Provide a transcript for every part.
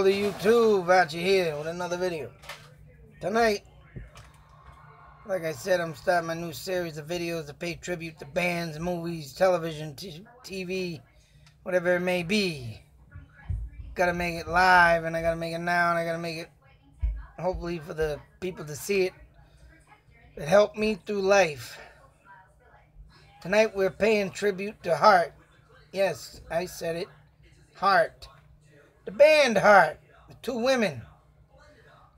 world of YouTube, out you here with another video. Tonight, like I said, I'm starting my new series of videos to pay tribute to bands, movies, television, TV, whatever it may be. Gotta make it live, and I gotta make it now, and I gotta make it hopefully for the people to see it. It helped me through life. Tonight we're paying tribute to Heart. Yes, I said it. Heart. The band Heart. The two women.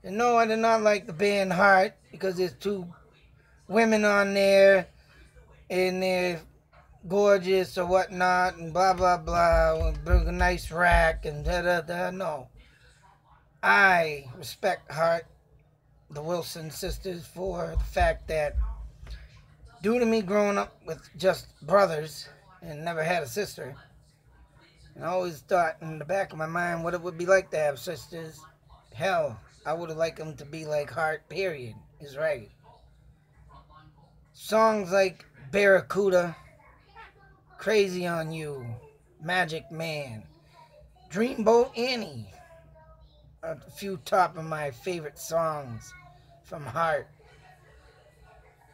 And no, I did not like the band Heart because there's two women on there and they're gorgeous or whatnot and blah blah blah with a nice rack and da da da. No. I respect Heart, the Wilson sisters, for the fact that due to me growing up with just brothers and never had a sister, and I always thought in the back of my mind what it would be like to have sisters. Hell, I would have liked them to be like Heart, period, is right. Songs like Barracuda, Crazy on You, Magic Man, Dreamboat Annie are a few top of my favorite songs from Heart.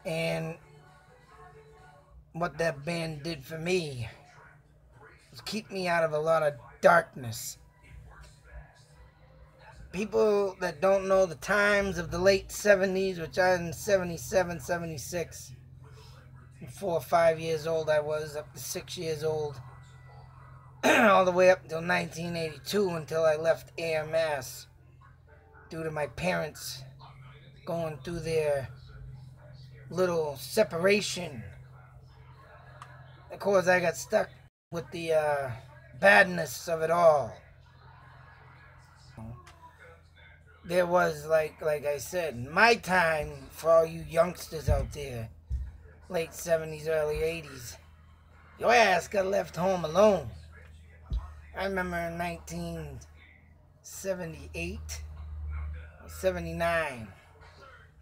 And what that band did for me was keep me out of a lot of darkness. People that don't know the times of the late 70s, which I was in 77, 76, 4 or 5 years old I was, up to 6 years old, all the way up until 1982 until I left AMS due to my parents going through their little separation. Of course, I got stuck with the badness of it all. There was, like I said, my time, for all you youngsters out there, late 70s, early 80s, your ass got left home alone. I remember in 1978, 79,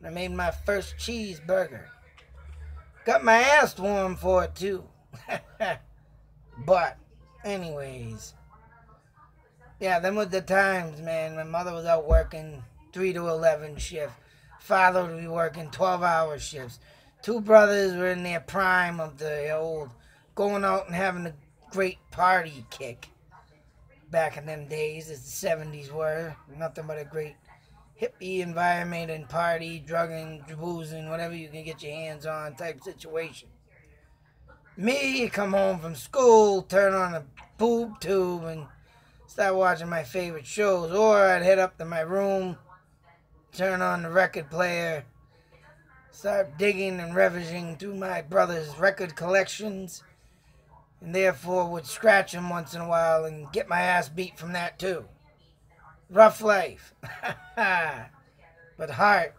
I made my first cheeseburger. Got my ass warm for it, too. But, anyways, yeah, them were the times, man. My mother was out working 3 to 11 shift. Father would be working 12-hour shifts. Two brothers were in their prime of the old going out and having a great party kick. Back in them days, as the 70s were. Nothing but a great hippie environment and party, drugging, boozing, whatever you can get your hands on type situation. Me, you come home from school, turn on a boob tube, and start watching my favorite shows. Or I'd head up to my room, turn on the record player, start digging and ravaging through my brother's record collections, and therefore would scratch him once in a while and get my ass beat from that too. Rough life. But Heart,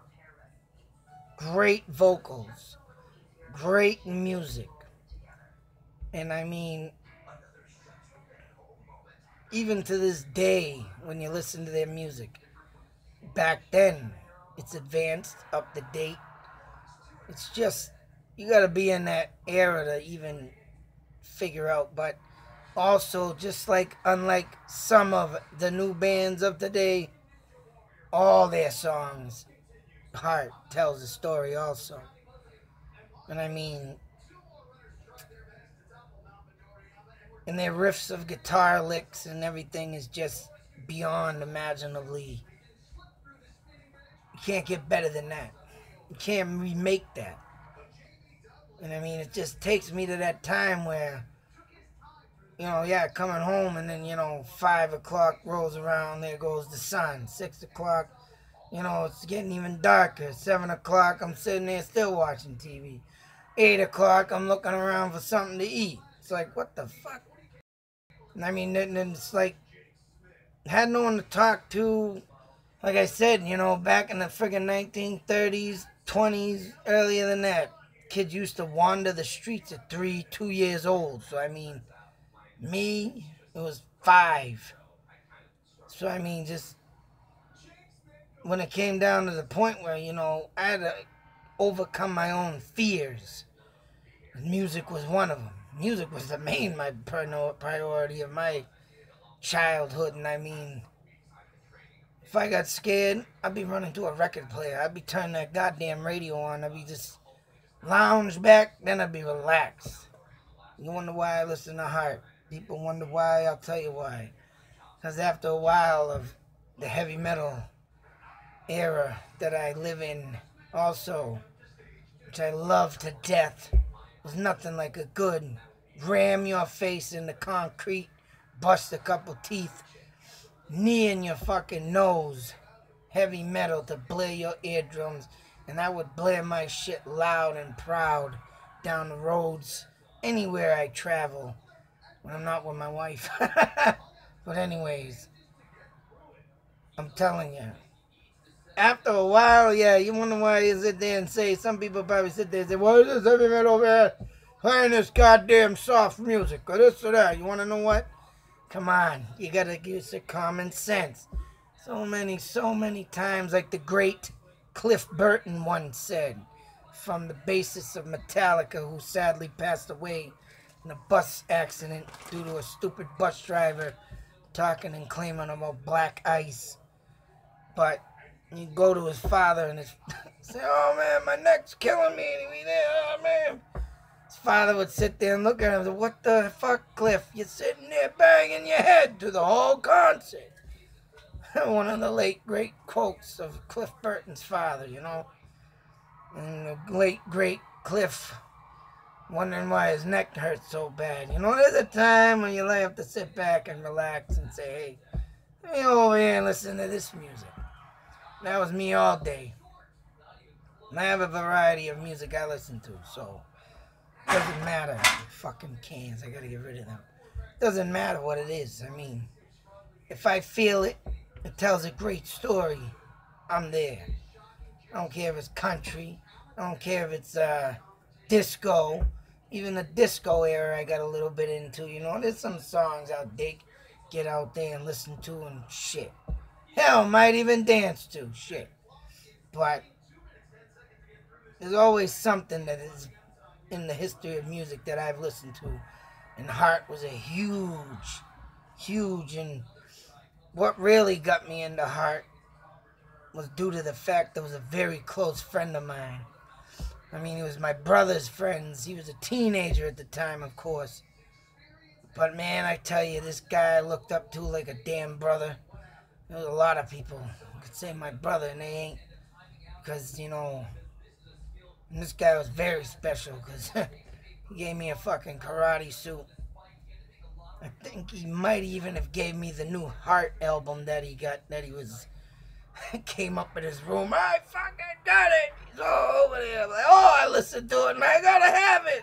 great vocals, great music. And I mean, even to this day, when you listen to their music, back then, it's advanced, up to date. It's just, you gotta be in that era to even figure out. But also, just like, unlike some of the new bands of today, all their songs, Heart tells a story also. And I mean, and their riffs of guitar licks and everything is just beyond imaginably. You can't get better than that. You can't remake that. And I mean, it just takes me to that time where, you know, yeah, coming home and then, 5 o'clock rolls around, there goes the sun. 6 o'clock, it's getting even darker. 7 o'clock, I'm sitting there still watching TV. 8 o'clock, I'm looking around for something to eat. It's like, what the fuck? And I mean, then it's like, had no one to talk to. Like I said, back in the friggin' 1930s, 20s, earlier than that, kids used to wander the streets at 2 years old. So, I mean, me, it was 5. So, I mean, just when it came down to the point where, I had to overcome my own fears, music was one of them. Music was my priority of my childhood, and I mean, If I got scared, I'd be running to a record player. I'd be turning that goddamn radio on. I'd be just lounge back, then I'd be relaxed. You wonder why I listen to Heart. People wonder why, I'll tell you why. Because after a while of the heavy metal era that I live in also, which I love to death, there's nothing like a good ram your face in the concrete, bust a couple teeth, knee in your fucking nose, heavy metal to blare your eardrums, and I would blare my shit loud and proud down the roads anywhere I travel when I'm not with my wife. But anyways, I'm telling you, after a while, yeah, you wonder why you sit there and say, some people probably sit there and say, why is this heavy metal over here playing this goddamn soft music or this or that? You want to know what? Come on, you gotta use some common sense. So many times, like the great Cliff Burton once said, from the bassist of Metallica, who sadly passed away in a bus accident due to a stupid bus driver talking and claiming about black ice. But you go to his father and say, oh man, my neck's killing me. And he'd be there, oh man. His father would sit there and look at him and say, what the fuck, Cliff? You're sitting there banging your head through the whole concert. One of the late, great quotes of Cliff Burton's father, you know. And the late, great Cliff wondering why his neck hurts so bad. You know, there's a time when you have to sit back and relax and say, hey, let me go over here and listen to this music. That was me all day. And I have a variety of music I listen to, so it doesn't matter. Fucking cans, I gotta get rid of them. Doesn't matter what it is. I mean, if I feel it, it tells a great story, I'm there. I don't care if it's country. I don't care if it's disco. Even the disco era I got a little bit into, you know. There's some songs I'll dig, get out there and listen to and shit. Hell, might even dance to, shit. But there's always something that is in the history of music that I've listened to. And Heart was a huge, and what really got me into Heart was due to the fact that was a very close friend of mine. I mean, he was my brother's friend. He was a teenager at the time, of course. But man, I tell you, this guy I looked up to like a damn brother. There's a lot of people who could say my brother, and they ain't. Because, you know, and this guy was very special because he gave me a fucking karate suit. I think he might even have gave me the new Heart album that he came up in his room. I fucking got it. He's all over there. I'm like, oh, I listened to it and I gotta have it.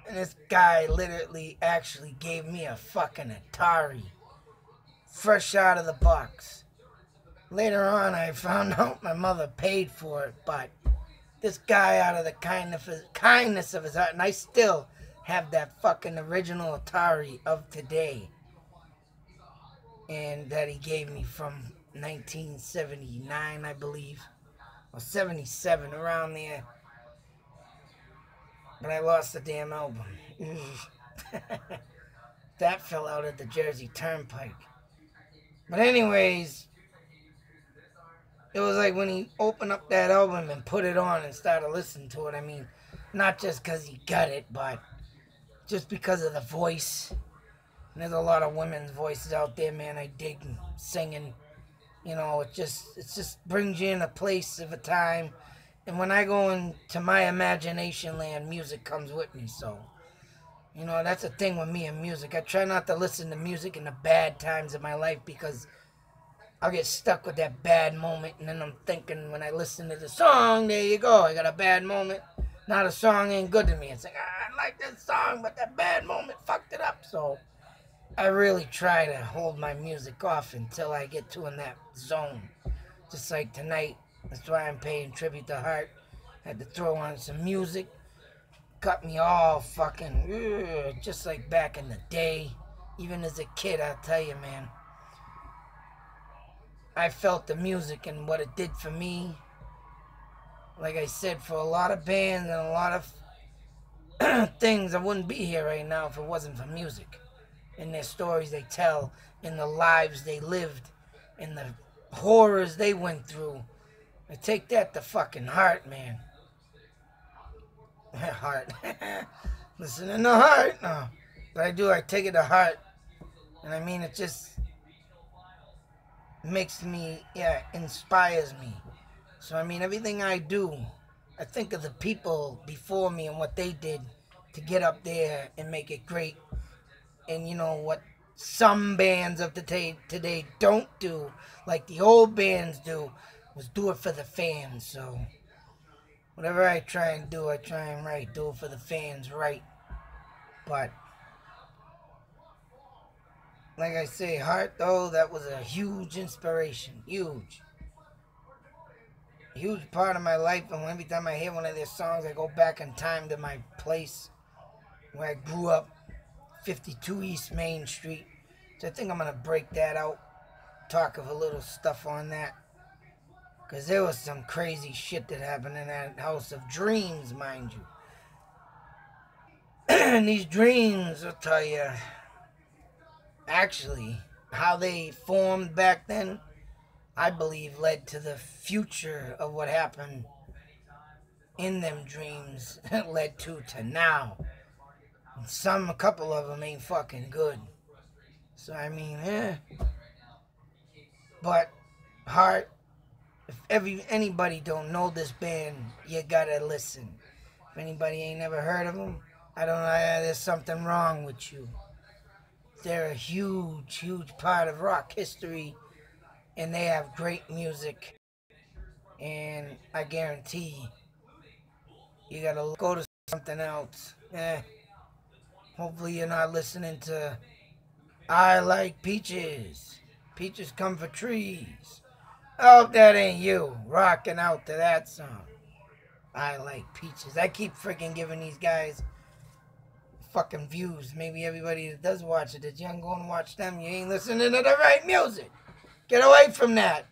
And this guy literally actually gave me a fucking Atari. Fresh out of the box. Later on, I found out my mother paid for it, but this guy, out of the kindness of his heart, and I still have that fucking original Atari of today, and that he gave me from 1979, I believe, or 77, around there. But I lost the damn album. That fell out at the Jersey Turnpike. But anyways, it was like when he opened up that album and put it on and started listening to it. I mean, not just because he got it, but just because of the voice. And there's a lot of women's voices out there, man. I dig singing. You know, it just brings you in a place of a time. And when I go into my imagination land, music comes with me. So, you know, that's the thing with me and music. I try not to listen to music in the bad times of my life because I'll get stuck with that bad moment. And then I'm thinking when I listen to the song, there you go. I got a bad moment. Now the song ain't good to me. It's like, I like this song, but that bad moment fucked it up. So I really try to hold my music off until I get to in that zone. Just like tonight. That's why I'm paying tribute to Heart. Had to throw on some music. Got me all fucking, just like back in the day. Even as a kid, I'll tell you, man. I felt the music and what it did for me. Like I said, for a lot of bands and a lot of things, I wouldn't be here right now if it wasn't for music. And their stories they tell, and the lives they lived, and the horrors they went through. I take that to fucking heart, man. Heart. Listening to heart. No. But I take it to heart. And I mean, it just makes me, inspires me. So, I mean, everything I do, I think of the people before me and what they did to get up there and make it great. And, what some bands of today don't do, like the old bands do, was do it for the fans. So, whatever I try and do, I try and do it for the fans, right? But, like I say, Heart, though, that was a huge inspiration. Huge. Huge part of my life. And every time I hear one of their songs, I go back in time to my place where I grew up, 52 East Main Street. So I think I'm going to break that out, talk of a little stuff on that. Because there was some crazy shit that happened in that house of dreams, mind you. And these dreams, I'll tell you, actually, how they formed back then, I believe led to the future of what happened in them dreams led to now. And a couple of them ain't fucking good. So, I mean, But, Heart, if anybody don't know this band, you gotta listen. If anybody ain't never heard of them, I don't know, there's something wrong with you. They're a huge, huge part of rock history, and they have great music. And I guarantee you gotta go to something else. Hopefully you're not listening to I Like Peaches. Peaches come for trees. I hope that ain't you rocking out to that song. I Like Peaches. I keep freaking giving these guys fucking views. Maybe everybody that does watch it, that you ain't going to watch them, you ain't listening to the right music. Get away from that.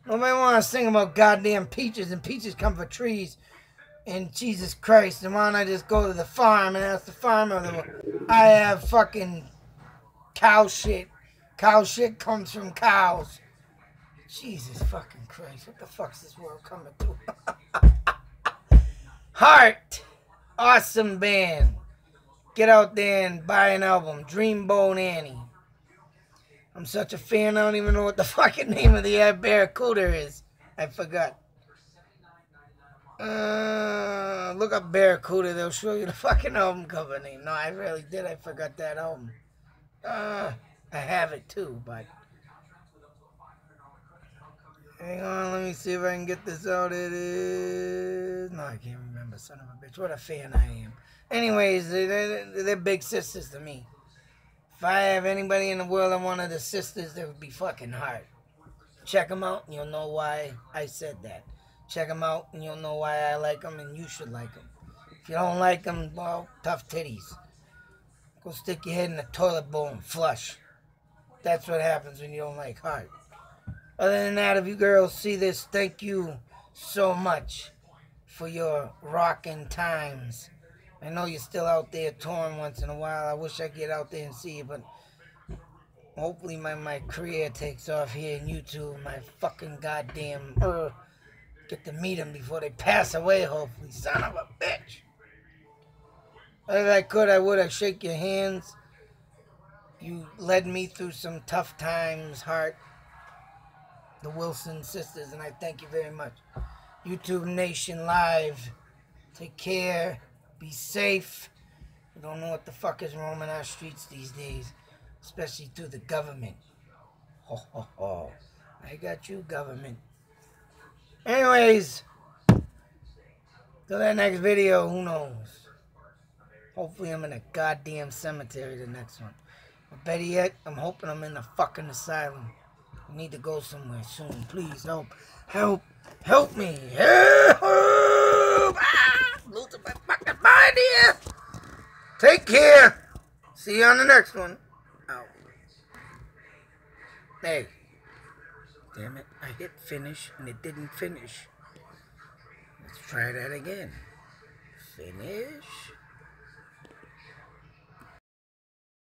Nobody want to sing about goddamn peaches and peaches come for trees. And Jesus Christ, and why don't I just go to the farm and ask the farmer, I have fucking cow shit. Cow shit comes from cows. Jesus fucking Christ, what the fuck's this world coming to? Heart. Awesome band. Get out there and buy an album. Dreamboat Annie. I'm such a fan, I don't even know what the fucking name of the Barracuda is. I forgot. Look up Barracuda, they'll show you the fucking album cover name. No, I really did. I forgot that album. I have it too, but hang on, let me see if I can get this out. It is... No, I can't remember, son of a bitch. What a fan I am. Anyways, they're big sisters to me. If I have anybody in the world that one of the sisters, that would be fucking Heart. Check them out and you'll know why I said that. Check them out and you'll know why I like them and you should like them. If you don't like them, well, tough titties. Go stick your head in the toilet bowl and flush. That's what happens when you don't like Heart. Other than that, if you girls see this, thank you so much for your rocking times. I know you're still out there touring once in a while. I wish I could get out there and see you, but hopefully my career takes off here in YouTube. My fucking goddamn get to meet them before they pass away, hopefully. Son of a bitch. If I could, I would. I'd shake your hands. You led me through some tough times, Heart. The Wilson sisters, and I thank you very much. YouTube Nation Live. Take care. Be safe. We don't know what the fuck is roaming our streets these days, especially through the government. Ho, ho, ho. I got you, government. Anyways, till that next video, who knows? Hopefully I'm in a goddamn cemetery the next one. But better yet, I'm hoping I'm in the fucking asylum. I need to go somewhere soon. Please help. Help. Help me. Help. Losing my fucking mind here. Take care. See you on the next one. Out. Hey. Damn it. I hit finish and it didn't finish. Let's try that again. Finish.